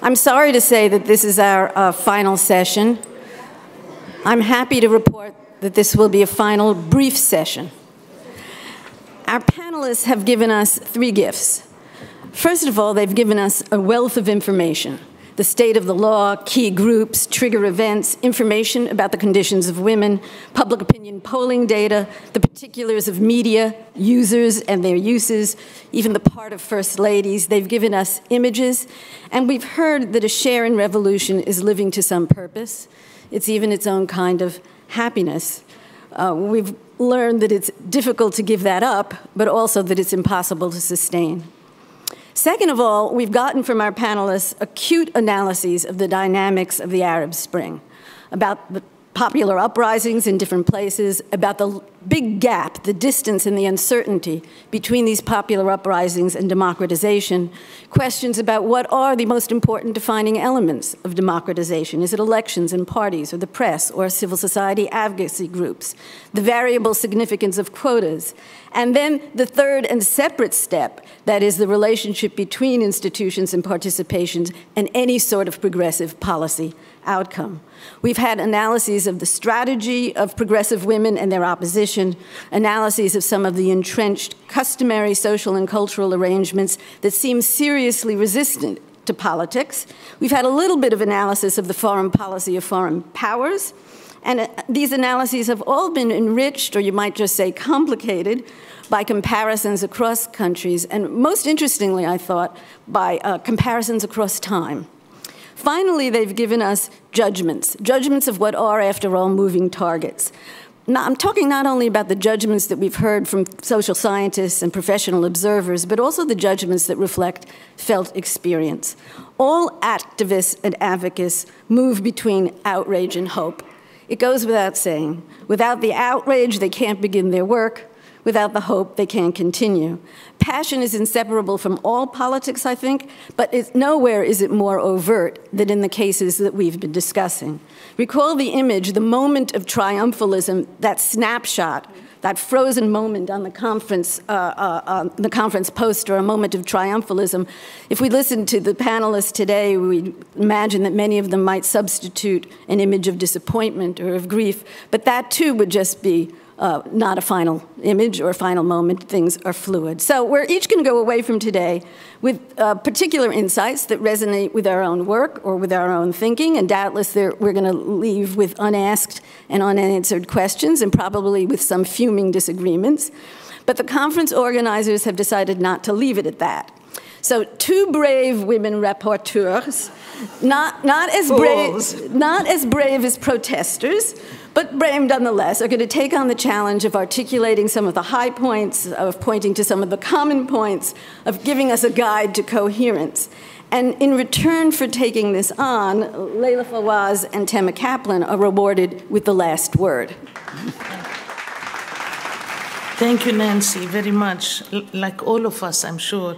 I'm sorry to say that this is our final session. I'm happy to report that this will be a final brief session. Our panelists have given us 3 gifts. First of all, they've given us a wealth of information: the state of the law, key groups, trigger events, information about the conditions of women, public opinion polling data, the particulars of media, users and their uses, even the part of first ladies. They've given us images, and we've heard that a share in revolution is living to some purpose. It's even its own kind of happiness. We've learned that it's difficult to give that up, but also that it's impossible to sustain. Second of all, we've gotten from our panelists acute analyses of the dynamics of the Arab Spring, about the popular uprisings in different places, about the big gap, the distance and the uncertainty between these popular uprisings and democratization, questions about what are the most important defining elements of democratization. Is it elections and parties, or the press, or civil society advocacy groups, the variable significance of quotas, and then the third and separate step, that is the relationship between institutions and participations and any sort of progressive policy outcome. We've had analyses of the strategy of progressive women and their opposition, analyses of some of the entrenched customary social and cultural arrangements that seem seriously resistant to politics. We've had a little bit of analysis of the foreign policy of foreign powers, and these analyses have all been enriched, or you might just say complicated, by comparisons across countries, and most interestingly, I thought, by comparisons across time. Finally, they've given us judgments of what are, after all, moving targets. Now, I'm talking not only about the judgments that we've heard from social scientists and professional observers, but also the judgments that reflect felt experience. All activists and advocates move between outrage and hope. It goes without saying. Without the outrage, they can't begin their work. Without the hope, they can't continue. Passion is inseparable from all politics, I think, but nowhere is it more overt than in the cases that we've been discussing. Recall the image, the moment of triumphalism, that snapshot, that frozen moment on the conference poster, a moment of triumphalism. If we listen to the panelists today, we imagine that many of them might substitute an image of disappointment or of grief, but that too would just be not a final image or a final moment. Things are fluid. So we're each going to go away from today with particular insights that resonate with our own work or with our own thinking, and doubtless we're going to leave with unasked and unanswered questions, and probably with some fuming disagreements. But the conference organizers have decided not to leave it at that. So 2 brave women rapporteurs, not as brave as protesters, but brave nonetheless, are going to take on the challenge of articulating some of the high points, of pointing to some of the common points, of giving us a guide to coherence. And in return for taking this on, Leila, Fawaz, and Temma Kaplan are rewarded with the last word. Thank you, Nancy, very much. Like all of us, I'm sure,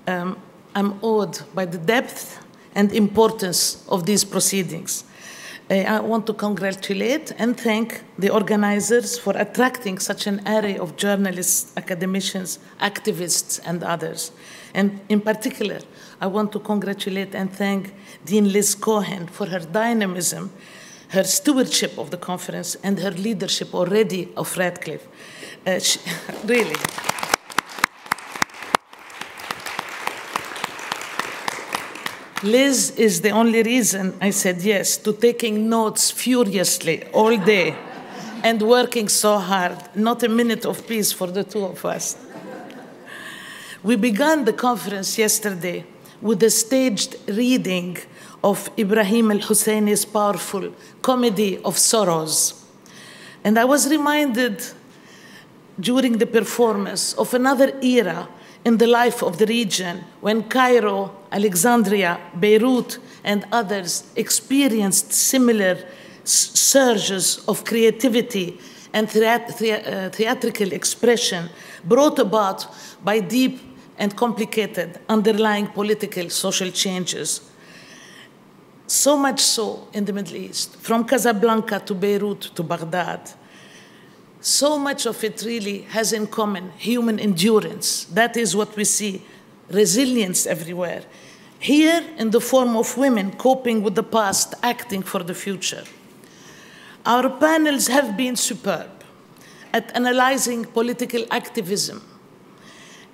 I'm awed by the depth and importance of these proceedings. I want to congratulate and thank the organizers for attracting such an array of journalists, academicians, activists, and others. And in particular, I want to congratulate and thank Dean Liz Cohen for her dynamism, her stewardship of the conference, and her leadership already of Radcliffe. Really. Liz is the only reason I said yes to taking notes furiously all day and working so hard. Not a minute of peace for the 2 of us. We began the conference yesterday with a staged reading of Ibrahim al-Husseini's powerful Comedy of Sorrows. And I was reminded during the performance of another era in the life of the region when Cairo, Alexandria, Beirut, and others experienced similar surges of creativity and theatrical expression brought about by deep and complicated underlying political social changes. So much so in the Middle East, from Casablanca to Beirut to Baghdad. So much of it really has in common human endurance. That is what we see, resilience everywhere. here in the form of women coping with the past, acting for the future. Our panels have been superb at analyzing political activism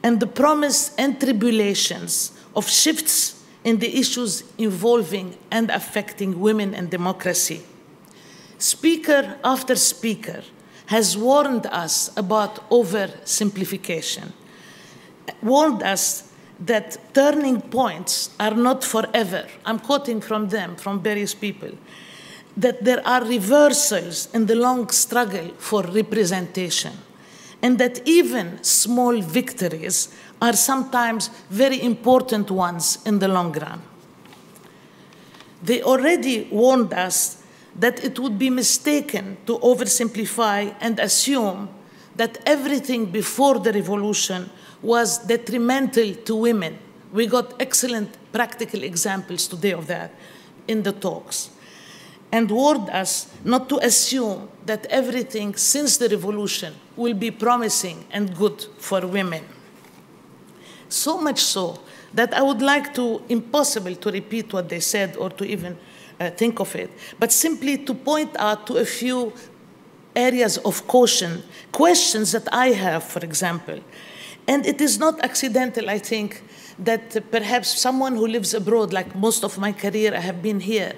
and the promise and tribulations of shifts in the issues involving and affecting women and democracy. Speaker after speaker has warned us about oversimplification, warned us that turning points are not forever. I'm quoting from them, from various people, that there are reversals in the long struggle for representation, and that even small victories are sometimes very important ones in the long run. They already warned us that it would be mistaken to oversimplify and assume that everything before the revolution was detrimental to women. We got excellent practical examples today of that in the talks. And warned us not to assume that everything since the revolution will be promising and good for women. So much so that I would like to, impossible to repeat what they said or to even think of it, but simply to point out to a few areas of caution, questions that I have, for example. And it is not accidental, I think, that perhaps someone who lives abroad, like most of my career, I have been here,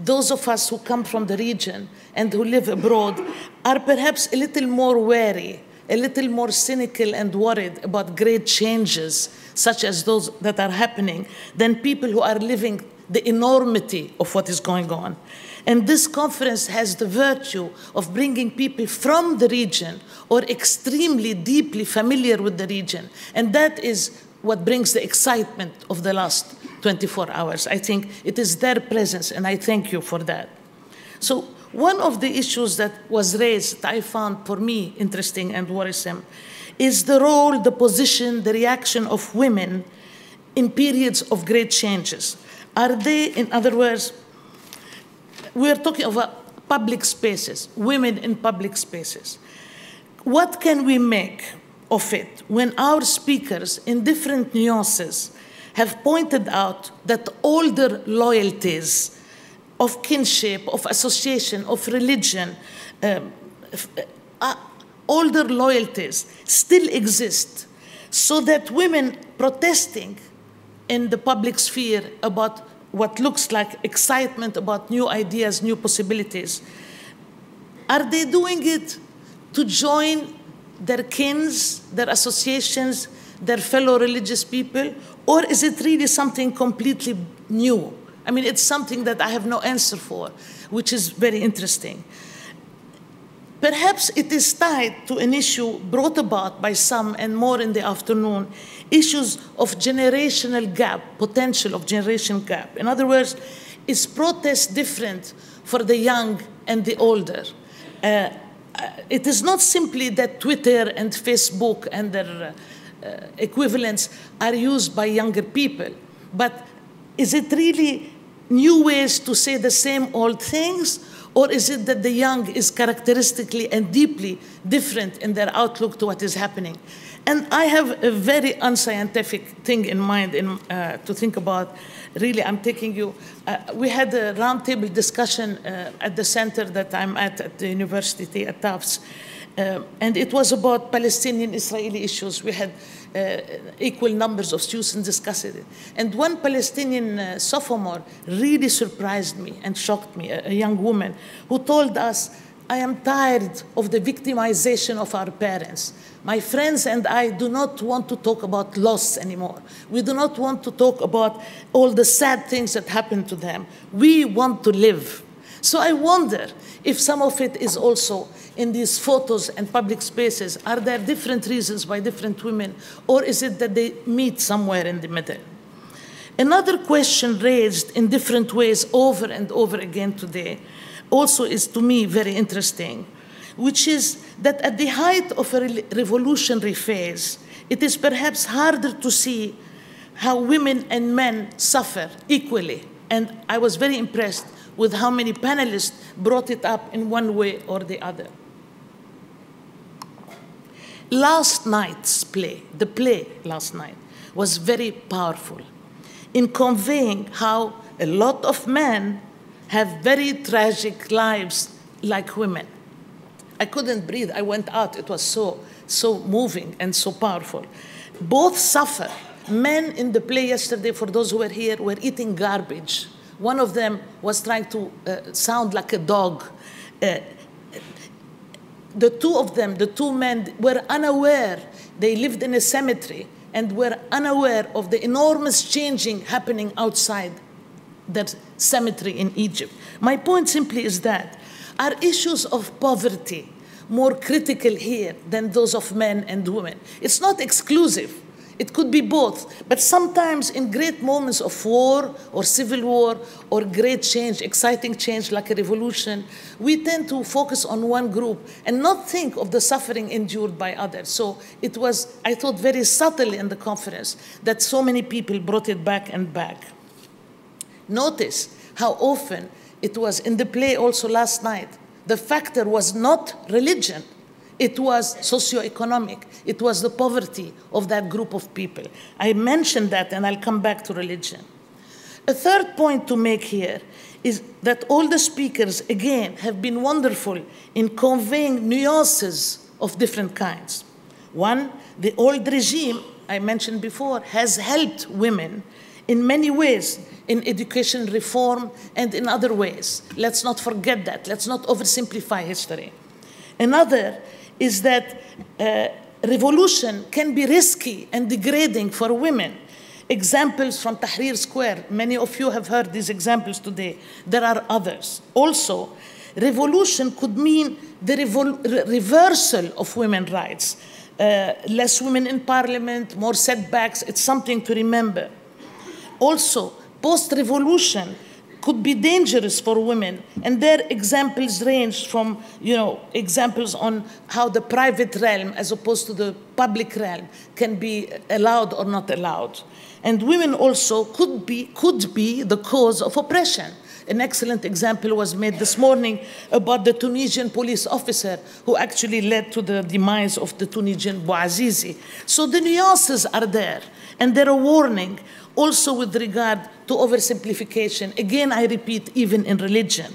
those of us who come from the region and who live abroad are perhaps a little more wary, a little more cynical and worried about great changes, such as those that are happening, than people who are living the enormity of what is going on. And this conference has the virtue of bringing people from the region or extremely deeply familiar with the region. And that is what brings the excitement of the last 24 hours. I think it is their presence, and I thank you for that. So one of the issues that was raised, that I found for me interesting and worrisome, is the role, the position, the reaction of women in periods of great changes. Are they, in other words, we're talking about public spaces, women in public spaces. What can we make of it when our speakers in different nuances have pointed out that older loyalties of kinship, of association, of religion, older loyalties still exist, so that women protesting in the public sphere about what looks like excitement about new ideas, new possibilities, are they doing it to join their kins, their associations, their fellow religious people, or is it really something completely new? I mean, it's something that I have no answer for, which is very interesting. Perhaps it is tied to an issue brought about by some, and more in the afternoon, issues of generational gap, potential of generation gap. In other words, is protest different for the young and the older? It is not simply that Twitter and Facebook and their equivalents are used by younger people, but is it really new ways to say the same old things, or is it that the young is characteristically and deeply different in their outlook to what is happening? And I have a very unscientific thing in mind to think about. Really, I'm taking you. We had a roundtable discussion at the center that I'm at the university at Tufts. And it was about Palestinian-Israeli issues. We had equal numbers of students discussing it. And one Palestinian sophomore really surprised me and shocked me, a young woman who told us, I am tired of the victimization of our parents. My friends and I do not want to talk about loss anymore. We do not want to talk about all the sad things that happened to them. We want to live. So I wonder if some of it is also in these photos and public spaces. Are there different reasons by different women, or is it that they meet somewhere in the middle? Another question raised in different ways over and over again today also is, to me, very interesting, which is that at the height of a revolutionary phase, it is perhaps harder to see how women and men suffer equally. And I was very impressed with how many panelists brought it up in one way or the other. Last night's play, the play last night, was very powerful. in conveying how a lot of men have very tragic lives like women. I couldn't breathe. I went out. It was so moving and so powerful. Both suffer. Men in the play yesterday, for those who were here, were eating garbage. One of them was trying to sound like a dog. The two of them, the two men, were unaware. They lived in a cemetery and were unaware of the enormous changing happening outside that cemetery in Egypt. My point simply is that are issues of poverty more critical here than those of men and women? It's not exclusive. It could be both. But sometimes in great moments of war or civil war or great change, exciting change like a revolution, we tend to focus on one group and not think of the suffering endured by others. So it was, I thought, very subtle in the conference that so many people brought it back and back. Notice how often it was in the play also last night. The factor was not religion. It was socioeconomic. It was the poverty of that group of people. I mentioned that, and I'll come back to religion. A third point to make here is that all the speakers, again, have been wonderful in conveying nuances of different kinds. One, the old regime, I mentioned before, has helped women in many ways, in education reform and in other ways. Let's not forget that. Let's not oversimplify history. Another is that revolution can be risky and degrading for women. Examples from Tahrir Square, many of you have heard these examples today. There are others. Also, revolution could mean the reversal of women's rights. Less women in parliament, more setbacks, it's something to remember. Also, post-revolution could be dangerous for women, and their examples range from, examples on how the private realm as opposed to the public realm can be allowed or not allowed. And women also could be the cause of oppression. An excellent example was made this morning about the Tunisian police officer who actually led to the demise of the Tunisian Bouazizi. So the nuances are there, and they're a warning also with regard to oversimplification. Again, I repeat, even in religion.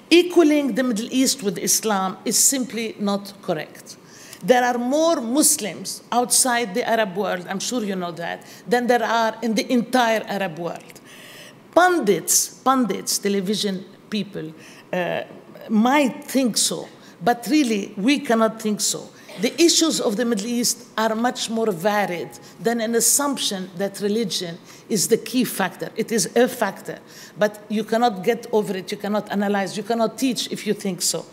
Equaling the Middle East with Islam is simply not correct. There are more Muslims outside the Arab world, I'm sure you know that, than there are in the entire Arab world. Pundits, television people, might think so, but really we cannot think so. The issues of the Middle East are much more varied than an assumption that religion is the key factor. It is a factor, but you cannot get over it, you cannot analyze, you cannot teach if you think so.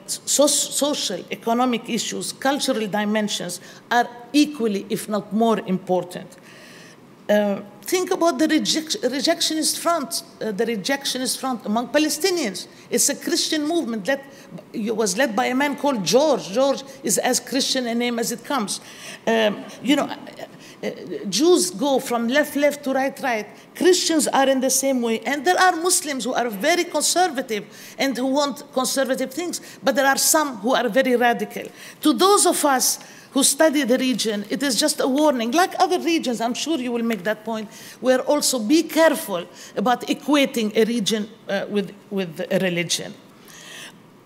Social, economic issues, cultural dimensions are equally, if not more important. Think about the rejectionist front among Palestinians. It's a Christian movement that was led by a man called George. George is as Christian a name as it comes. Jews go from left to right. Christians are in the same way. And there are Muslims who are very conservative and who want conservative things. But there are some who are very radical. To those of us who study the region, it is just a warning. Like other regions, I'm sure you will make that point, where also be careful about equating a region with a religion.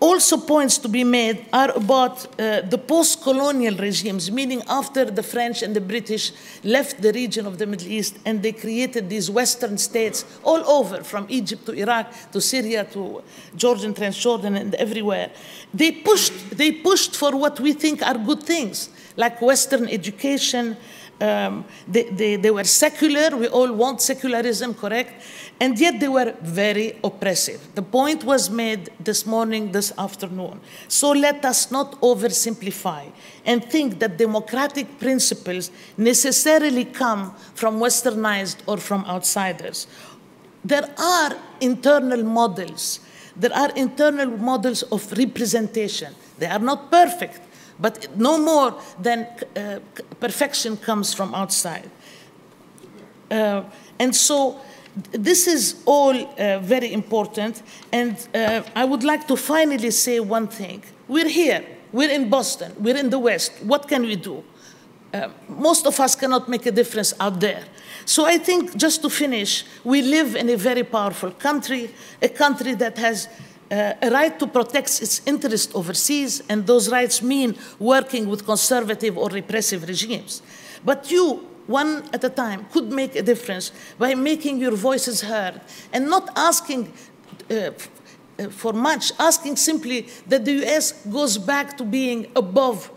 Also points to be made are about the post-colonial regimes, meaning after the French and the British left the region of the Middle East and they created these Western states all over, from Egypt to Iraq to Syria to Jordan, Transjordan, and everywhere. They pushed for what we think are good things, like Western education. They were secular. We all want secularism, correct? And yet they were very oppressive. The point was made this morning, this afternoon. So let us not oversimplify and think that democratic principles necessarily come from westernized or from outsiders. There are internal models. There are internal models of representation. They are not perfect, but no more than perfection comes from outside. And so this is all very important. And I would like to finally say one thing. We're here. We're in Boston. We're in the West. What can we do? most of us cannot make a difference out there. So I think, just to finish, we live in a very powerful country, a country that has a right to protect its interest overseas, and those rights mean working with conservative or repressive regimes. But you, one at a time, could make a difference by making your voices heard and not asking for much, asking simply that the US goes back to being above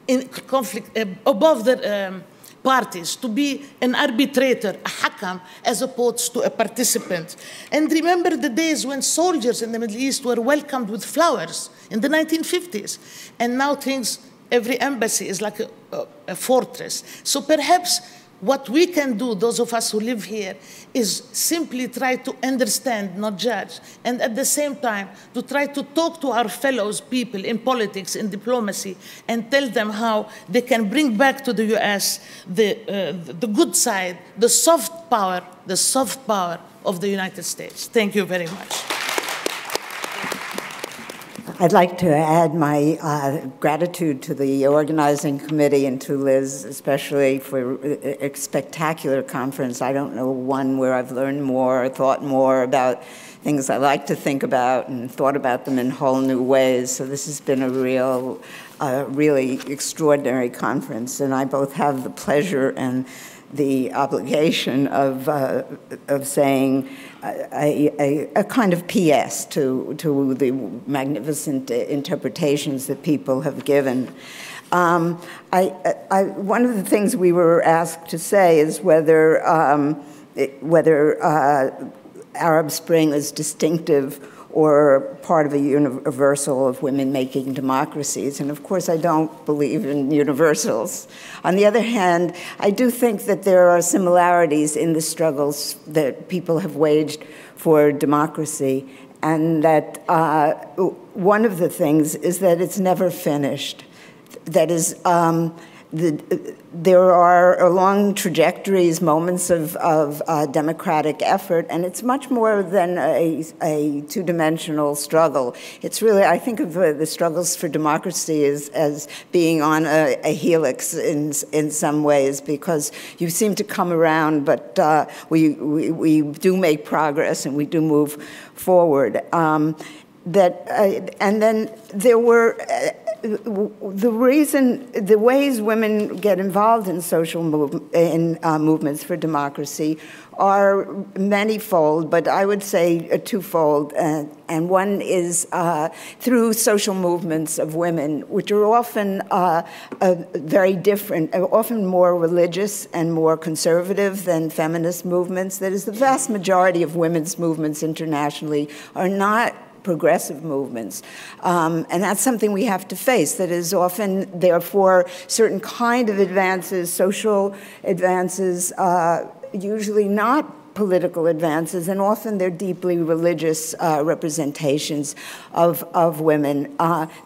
in conflict, above the parties, to be an arbitrator, a hakam, as opposed to a participant. And remember the days when soldiers in the Middle East were welcomed with flowers in the 1950s. And now things, every embassy is like a fortress. So perhaps what we can do, those of us who live here, is simply try to understand, not judge, and at the same time to try to talk to our fellows people in politics, in diplomacy, and tell them how they can bring back to the US the good side, the soft power of the United States. Thank you very much. I'd like to add my gratitude to the organizing committee and to Liz, especially for a spectacular conference. I don't know one where I've learned more, or thought more about things I like to think about and thought about them in whole new ways. So this has been a really extraordinary conference, and I both have the pleasure and the obligation of saying a kind of PS to the magnificent interpretations that people have given. One of the things we were asked to say is whether Arab Spring is distinctive or part of a universal of women making democracies. And of course, I don't believe in universals. On the other hand, I do think that there are similarities in the struggles that people have waged for democracy, and that one of the things is that it's never finished. That is, there are long trajectories, moments of democratic effort, and it's much more than a two-dimensional struggle. It's really, I think of the struggles for democracy as being on a helix in some ways, because you seem to come around, but we do make progress and we do move forward. And then there were the ways women get involved in social movements for democracy are manifold, but I would say twofold. And one is through social movements of women, which are often very different, often more religious and more conservative than feminist movements. That is, the vast majority of women's movements internationally are not progressive movements. And that's something we have to face. That is often, therefore, certain kind of advances, social advances, usually not political advances, and often they're deeply religious representations of women.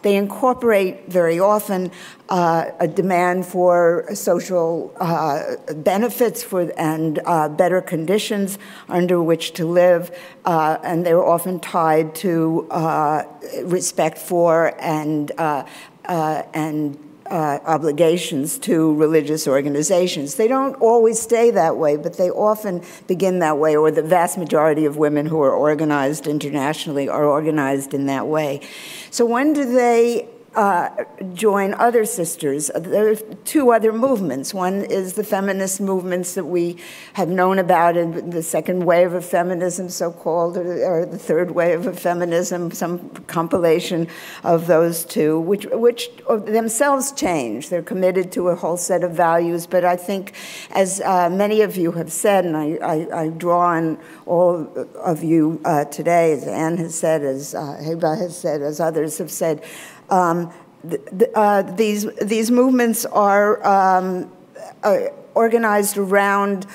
They incorporate very often a demand for social benefits and better conditions under which to live, and they're often tied to respect for and obligations to religious organizations. They don't always stay that way, but they often begin that way, or the vast majority of women who are organized internationally are organized in that way. So when do they join other sisters? There are two other movements. One is the feminist movements that we have known about in the second wave of feminism, so-called, or the third wave of feminism, some compilation of those two, which themselves change. They're committed to a whole set of values, but I think, as many of you have said, and I draw on all of you today, as Anne has said, as Heba has said, as others have said, these movements are organized around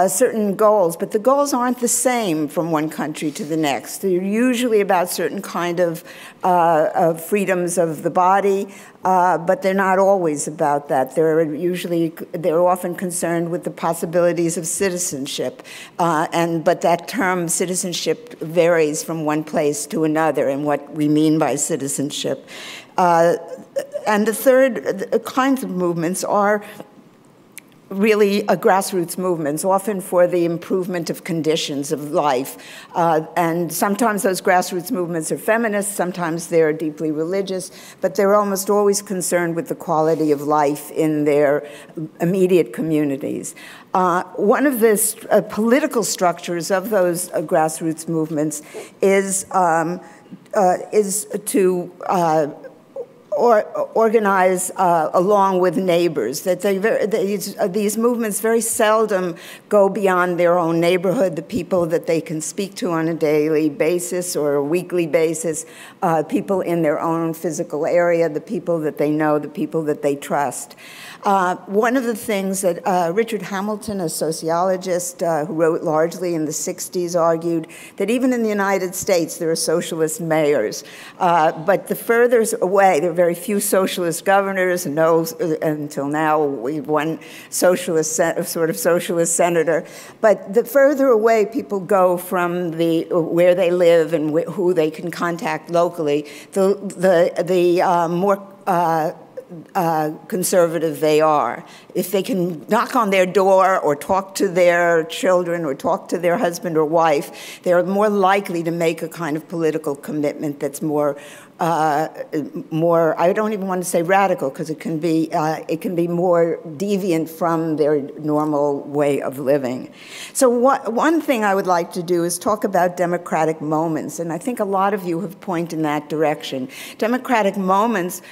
certain goals, but the goals aren't the same from one country to the next. They're usually about certain kind of freedoms of the body, but they're not always about that. They're often concerned with the possibilities of citizenship, but that term citizenship varies from one place to another, and what we mean by citizenship. And the third kinds of movements are really grassroots movements, often for the improvement of conditions of life. And sometimes those grassroots movements are feminist, sometimes they're deeply religious, but they're almost always concerned with the quality of life in their immediate communities. One of the political structures of those grassroots movements is to organize along with neighbors. That these movements very seldom go beyond their own neighborhood, the people that they can speak to on a daily basis or a weekly basis, people in their own physical area, the people that they know, the people that they trust. One of the things that Richard Hamilton, a sociologist who wrote largely in the 60s, argued that even in the United States there are socialist mayors, but the further away, there are very few socialist governors, until now we have one socialist, sort of socialist senator, but the further away people go from where they live and who they can contact locally, the more conservative they are. If they can knock on their door or talk to their children or talk to their husband or wife, they're more likely to make a kind of political commitment that's more, I don't even want to say radical, because it can be more deviant from their normal way of living. So one thing I would like to do is talk about democratic moments, and I think a lot of you have pointed in that direction. Democratic moments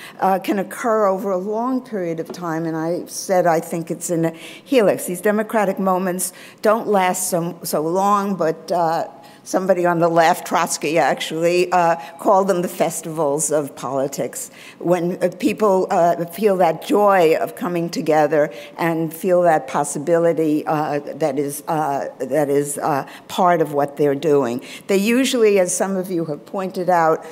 can occur over a long period of time, and I said I think it's in a helix. These democratic moments don't last so long, but somebody on the left, Trotsky actually, called them the festivals of politics, when people feel that joy of coming together and feel that possibility that is part of what they're doing. They usually, as some of you have pointed out,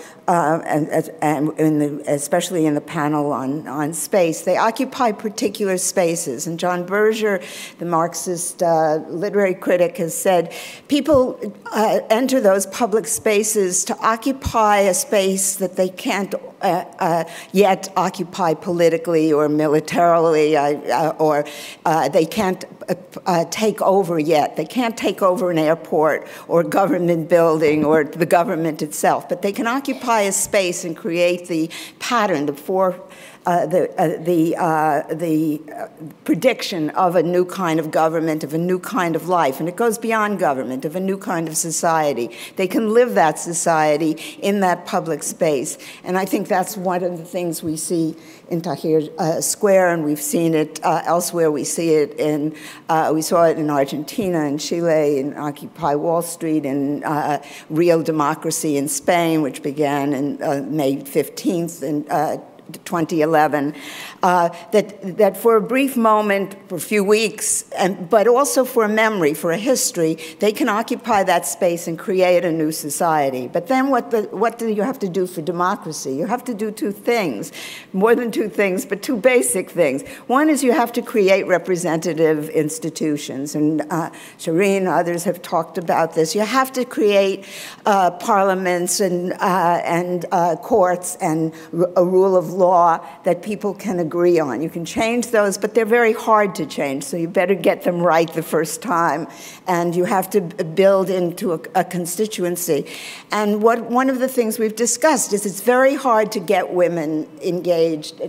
especially in the panel on space, they occupy particular spaces. And John Berger, the Marxist literary critic, has said people enter those public spaces to occupy a space that they can't yet occupy politically or militarily, or they can't take over yet. They can't take over an airport or a government building or the government itself, but they can occupy a space and create the pattern, the prediction of a new kind of government, of a new kind of life, and it goes beyond government, of a new kind of society. They can live that society in that public space, and I think that's one of the things we see in Tahrir Square, and we've seen it elsewhere. We see it we saw it in Argentina, in Chile, in Occupy Wall Street, in Real Democracy in Spain, which began in May 15th in 2011, that for a brief moment, for a few weeks, but also for a memory, for a history, they can occupy that space and create a new society. But then what do you have to do for democracy? You have to do two things, more than two things, but two basic things. One is you have to create representative institutions, and Shireen, others have talked about this. You have to create parliaments and courts and a rule of law that people can agree on. You can change those, but they're very hard to change, so you better get them right the first time, and you have to build into a constituency. And one of the things we've discussed is it's very hard to get women engaged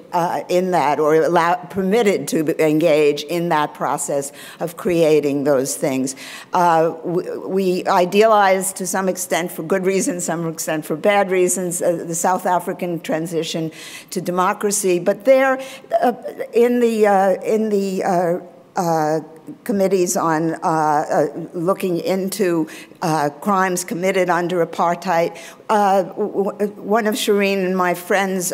in that, or permitted to engage in that process of creating those things. We idealize, to some extent for good reasons, some extent for bad reasons, the South African transition to democracy, but there, in the committees on looking into crimes committed under apartheid. One of Shireen and my friends,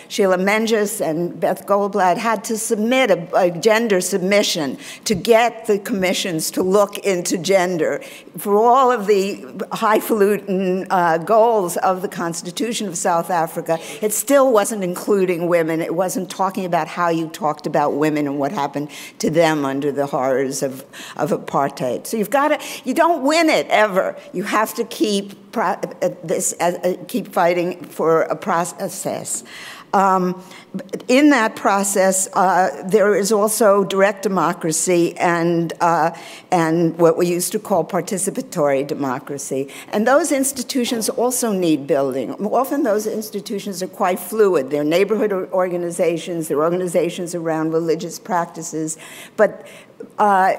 Sheila Menges and Beth Goldblatt, had to submit a gender submission to get the commissions to look into gender. For all of the highfalutin goals of the Constitution of South Africa, it still wasn't including women. It wasn't talking about how you talked about women and what happened to them under the horrors of apartheid. So you don't win it ever. You have to keep fighting for a process. In that process, there is also direct democracy and what we used to call participatory democracy. And those institutions also need building. Often those institutions are quite fluid. They're neighborhood organizations, they're organizations around religious practices, but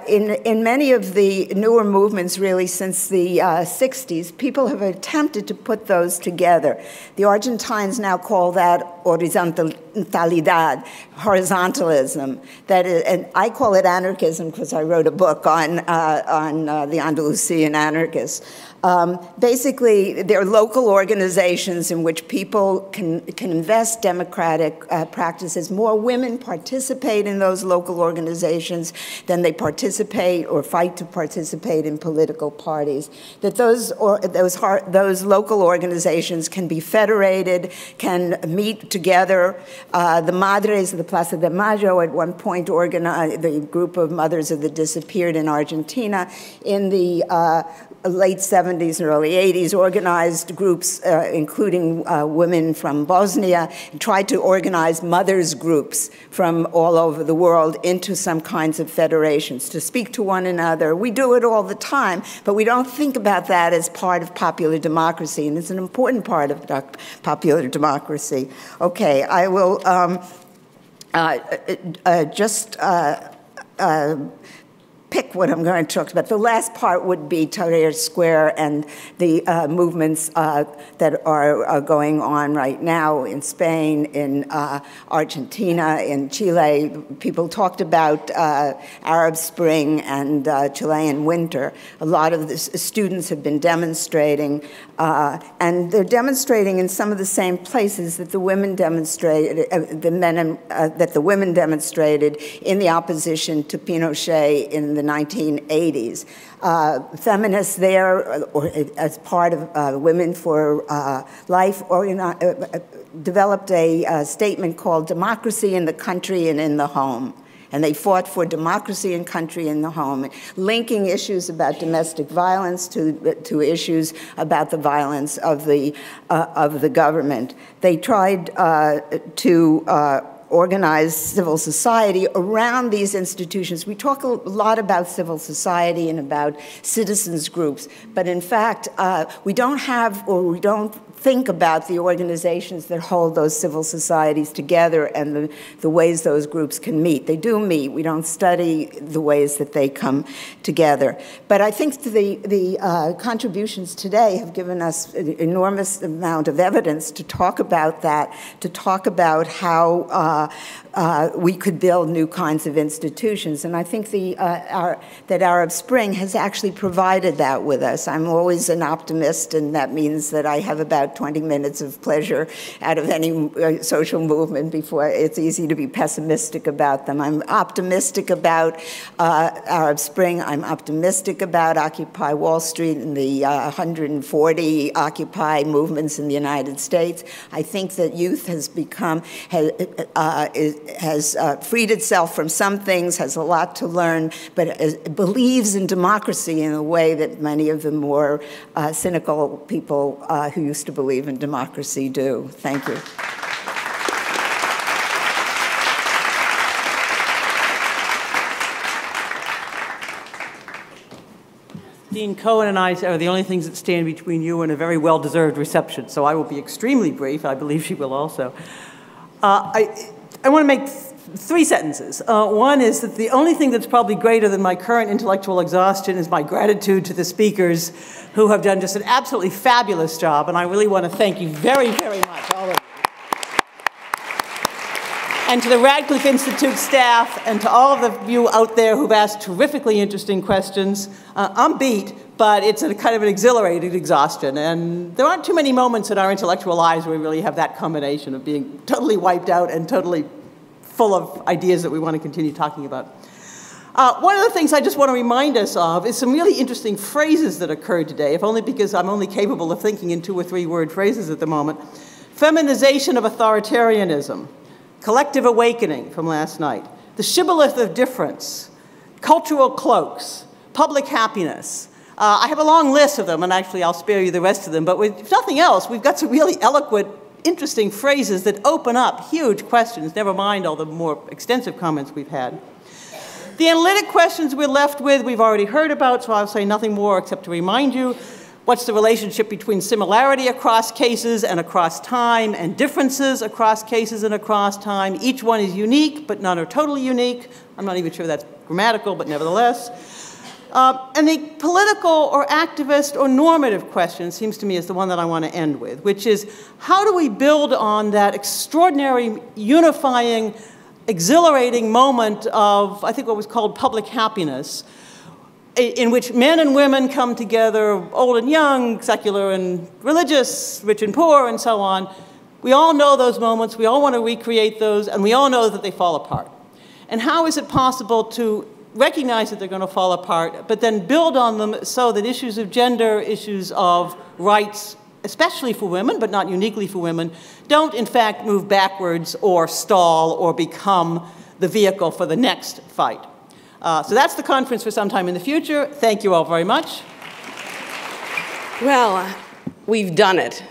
in many of the newer movements, really since the 60s, people have attempted to put those together. The Argentines now call that horizontalidad, horizontalism. That is, and I call it anarchism because I wrote a book on the Andalusian anarchists. Basically, they're local organizations in which people can invest democratic practices. More women participate in those local organizations than they participate or fight to participate in political parties. That those local organizations can be federated, can meet together. The Madres of the Plaza de Mayo at one point organized, the group of mothers of the disappeared in Argentina in the late 70s and early 80s, organized groups, including women from Bosnia, and tried to organize mothers' groups from all over the world into some kinds of federations to speak to one another. We do it all the time, but we don't think about that as part of popular democracy, and it's an important part of popular democracy. Okay, I will just pick what I'm going to talk about. The last part would be Tahrir Square and the movements that are going on right now in Spain, in Argentina, in Chile. People talked about Arab Spring and Chilean winter. A lot of the students have been demonstrating, and they're demonstrating in some of the same places that the women demonstrated, that the women demonstrated in the opposition to Pinochet in the 1980s. Feminists there, or as part of Women for Life, developed a statement called Democracy in the Country and in the Home. And they fought for democracy and country in the home, linking issues about domestic violence to issues about the violence of the government. They tried to organize civil society around these institutions. We talk a lot about civil society and about citizens groups, but in fact, we don't have, or we don't think about the organizations that hold those civil societies together and the ways those groups can meet. They do meet. We don't study the ways that they come together. But I think the contributions today have given us an enormous amount of evidence to talk about that, to talk about how we could build new kinds of institutions. And I think that Arab Spring has actually provided that with us. I'm always an optimist, and that means that I have about 20 minutes of pleasure out of any social movement before it's easy to be pessimistic about them. I'm optimistic about Arab Spring. I'm optimistic about Occupy Wall Street and the 140 Occupy movements in the United States. I think that youth has has freed itself from some things, has a lot to learn, but believes in democracy in a way that many of the more cynical people who used to believe in democracy do. Thank you. Dean Cohen and I are the only things that stand between you and a very well-deserved reception, so I will be extremely brief. I believe she will also. I want to make three sentences. One is that the only thing that's probably greater than my current intellectual exhaustion is my gratitude to the speakers who have done just an absolutely fabulous job, and I really want to thank you very, very much, all of you. And to the Radcliffe Institute staff and to all of you out there who've asked terrifically interesting questions. I'm beat, but it's a kind of an exhilarated exhaustion. And there aren't too many moments in our intellectual lives where we really have that combination of being totally wiped out and totally full of ideas that we want to continue talking about. One of the things I just want to remind us of is some really interesting phrases that occurred today, if only because I'm only capable of thinking in 2 or 3 word phrases at the moment. Feminization of authoritarianism. Collective awakening from last night, the shibboleth of difference, cultural cloaks, public happiness. I have a long list of them, and actually I'll spare you the rest of them, but if nothing else, we've got some really eloquent interesting phrases that open up huge questions, never mind all the more extensive comments we've had. The analytic questions we're left with, we've already heard about, so I'll say nothing more except to remind you, what's the relationship between similarity across cases and across time, and differences across cases and across time? Each one is unique, but none are totally unique. I'm not even sure that's grammatical, but nevertheless. And the political or activist or normative question seems to me is the one that I want to end with, which is how do we build on that extraordinary, unifying, exhilarating moment of, I think, what was called public happiness, in which men and women come together, old and young, secular and religious, rich and poor, and so on. We all know those moments, we all want to recreate those, and we all know that they fall apart. And how is it possible to recognize that they're going to fall apart, but then build on them so that issues of gender, issues of rights, especially for women, but not uniquely for women, don't in fact move backwards or stall or become the vehicle for the next fight. So that's the conference for some time in the future. Thank you all very much. Well, we've done it.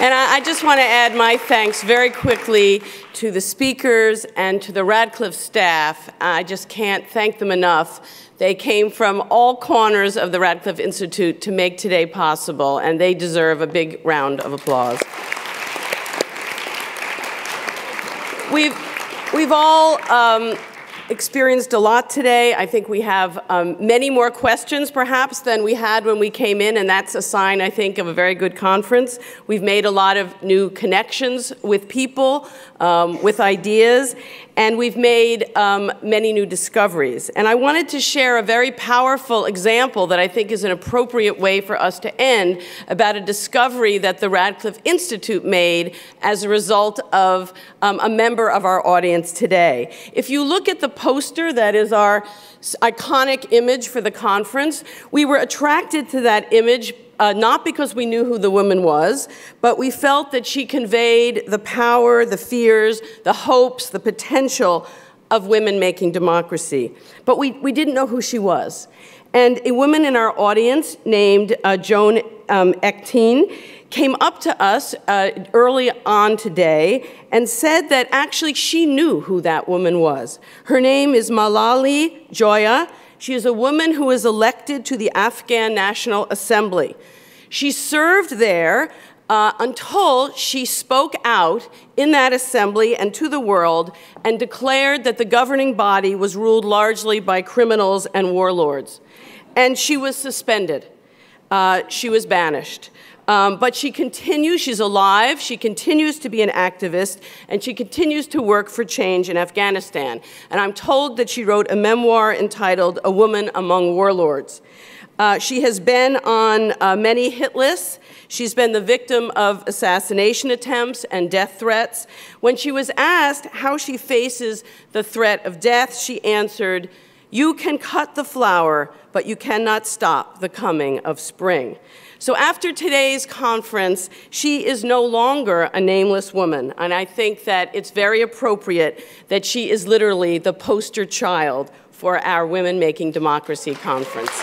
And I just want to add my thanks very quickly to the speakers and to the Radcliffe staff. I just can't thank them enough. They came from all corners of the Radcliffe Institute to make today possible, and they deserve a big round of applause. We've all experienced a lot today. I think we have many more questions, perhaps, than we had when we came in, and that's a sign, I think, of a very good conference. We've made a lot of new connections with people, with ideas, and we've made many new discoveries. And I wanted to share a very powerful example that I think is an appropriate way for us to end about a discovery that the Radcliffe Institute made as a result of a member of our audience today. If you look at the poster that is our iconic image for the conference, we were attracted to that image not because we knew who the woman was, but we felt that she conveyed the power, the fears, the hopes, the potential of women making democracy. But we didn't know who she was. And a woman in our audience named Joan Ekteen came up to us early on today and said that actually she knew who that woman was. Her name is Malali Joya. She is a woman who was elected to the Afghan National Assembly. She served there until she spoke out in that assembly and to the world and declared that the governing body was ruled largely by criminals and warlords. And she was suspended. She was banished. But she continues, she's alive, she continues to be an activist, and she continues to work for change in Afghanistan. And I'm told that she wrote a memoir entitled A Woman Among Warlords. She has been on many hit lists. She's been the victim of assassination attempts and death threats. When she was asked how she faces the threat of death, she answered, "You can cut the flower, but you cannot stop the coming of spring." So after today's conference, she is no longer a nameless woman, and I think that it's very appropriate that she is literally the poster child for our Women Making Democracy conference.